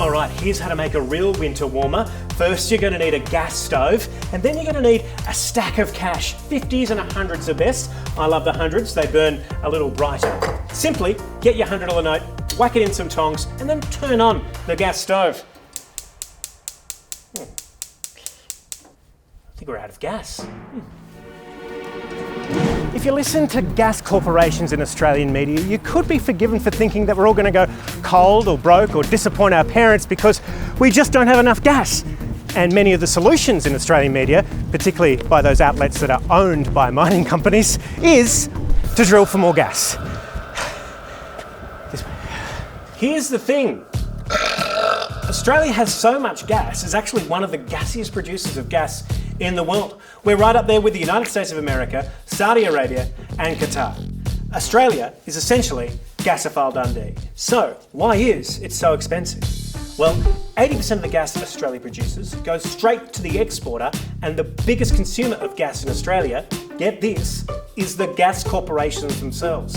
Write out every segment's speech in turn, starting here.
All right, here's how to make a real winter warmer. First, you're gonna need a gas stove, and then you're gonna need a stack of cash. 50s and 100s are best. I love the 100s, they burn a little brighter. Simply get your $100 note, whack it in some tongs, and then turn on the gas stove. I think we're out of gas. If you listen to gas corporations in Australian media, you could be forgiven for thinking that we're all going to go cold or broke or disappoint our parents because we just don't have enough gas. And many of the solutions in Australian media, particularly by those outlets that are owned by mining companies, is to drill for more gas. Here's the thing. Australia has so much gas, it's actually one of the gassiest producers of gas in the world. We're right up there with the United States of America, Saudi Arabia, and Qatar. Australia is essentially gasophile Dundee. So, why is it so expensive? Well, 80% of the gas Australia produces goes straight to the exporter, and the biggest consumer of gas in Australia, get this, is the gas corporations themselves.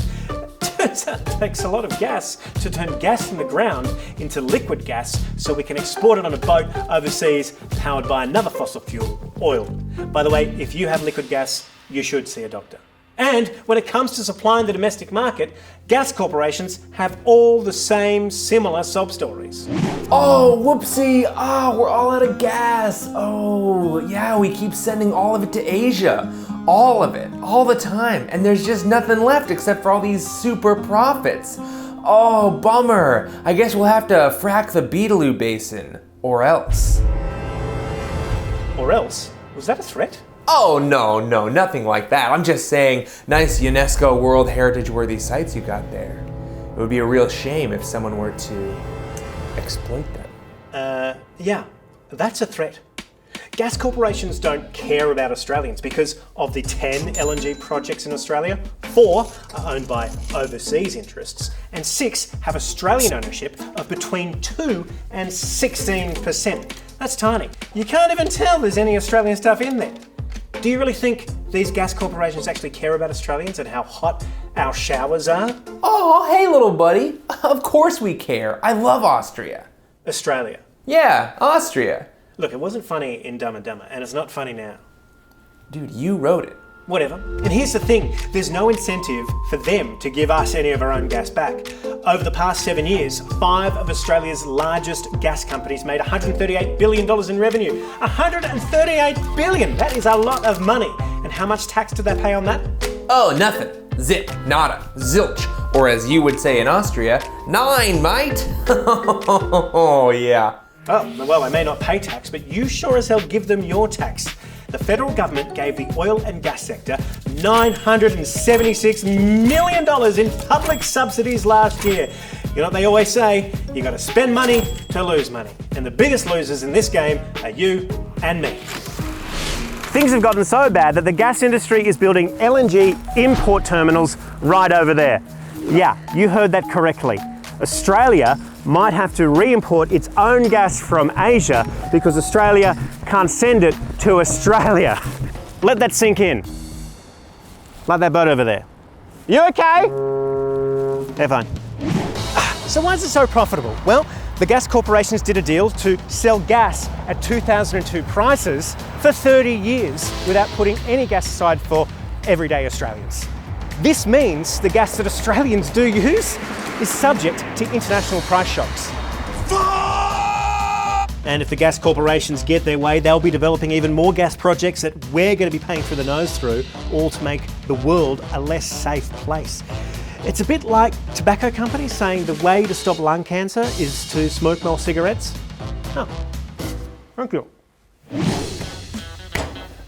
Turns out it takes a lot of gas to turn gas from the ground into liquid gas so we can export it on a boat overseas powered by another fossil fuel, oil. By the way, if you have liquid gas, you should see a doctor. And when it comes to supplying the domestic market, gas corporations have all the same similar sob stories. Oh, whoopsie, we're all out of gas. Oh, yeah, we keep sending all of it to Asia. All of it, all the time. And there's just nothing left except for all these super profits. Oh, bummer. I guess we'll have to frack the Beetaloo Basin, or else. Or else? Was that a threat? Oh, no, nothing like that. I'm just saying, nice UNESCO World Heritage worthy sites you got there. It would be a real shame if someone were to exploit them. Yeah, that's a threat. Gas corporations don't care about Australians because of the 10 LNG projects in Australia, 4 are owned by overseas interests, and 6 have Australian ownership of between 2 and 16%. That's tiny. You can't even tell there's any Australian stuff in there. Do you really think these gas corporations actually care about Australians and how hot our showers are? Oh, hey little buddy. Of course we care. I love Austria. Australia. Yeah, Austria. Look, it wasn't funny in Dumb and Dumber, and it's not funny now. Dude, you wrote it. Whatever. And here's the thing, there's no incentive for them to give us any of our own gas back. Over the past 7 years, 5 of Australia's largest gas companies made $138 billion in revenue. $138 billion! That is a lot of money. And how much tax did they pay on that? Oh, nothing. Zip, nada, zilch. Or as you would say in Austria, 9, mate. Oh, yeah. Oh, well, they may not pay tax, but you sure as hell give them your tax. The federal government gave the oil and gas sector $976 million in public subsidies last year. You know what they always say? You gotta spend money to lose money. And the biggest losers in this game are you and me. Things have gotten so bad that the gas industry is building LNG import terminals right over there. Yeah, you heard that correctly. Australia might have to re-import its own gas from Asia because Australia can't send it to Australia. Let that sink in. Like that boat over there. You okay? They're fine. So why is it so profitable? Well, the gas corporations did a deal to sell gas at 2002 prices for 30 years without putting any gas aside for everyday Australians. This means the gas that Australians do use is subject to international price shocks. And if the gas corporations get their way, they'll be developing even more gas projects that we're going to be paying through the nose through, all to make the world a less safe place. It's a bit like tobacco companies saying the way to stop lung cancer is to smoke more cigarettes. Oh, thank you.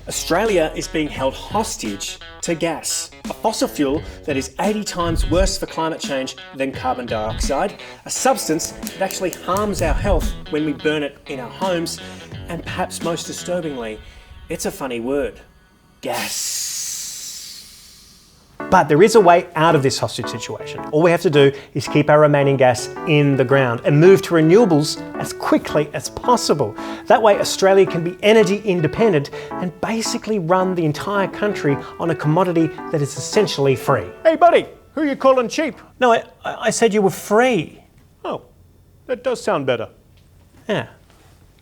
Australia is being held hostage to gas, a fossil fuel that is 80 times worse for climate change than carbon dioxide, a substance that actually harms our health when we burn it in our homes, and perhaps most disturbingly, it's a funny word, gas. But there is a way out of this hostage situation. All we have to do is keep our remaining gas in the ground and move to renewables as quickly as possible. That way Australia can be energy independent and basically run the entire country on a commodity that is essentially free. Hey buddy, who are you calling cheap? No, I said you were free. Oh, that does sound better. Yeah,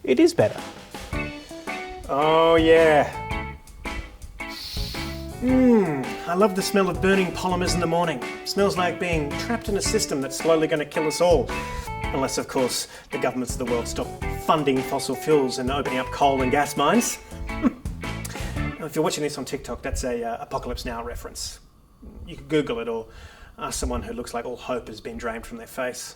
it is better. Oh yeah. I love the smell of burning polymers in the morning. Smells like being trapped in a system that's slowly going to kill us all. Unless, of course, the governments of the world stop funding fossil fuels and opening up coal and gas mines. If you're watching this on TikTok, that's a Apocalypse Now reference. You could Google it or ask someone who looks like all hope has been drained from their face.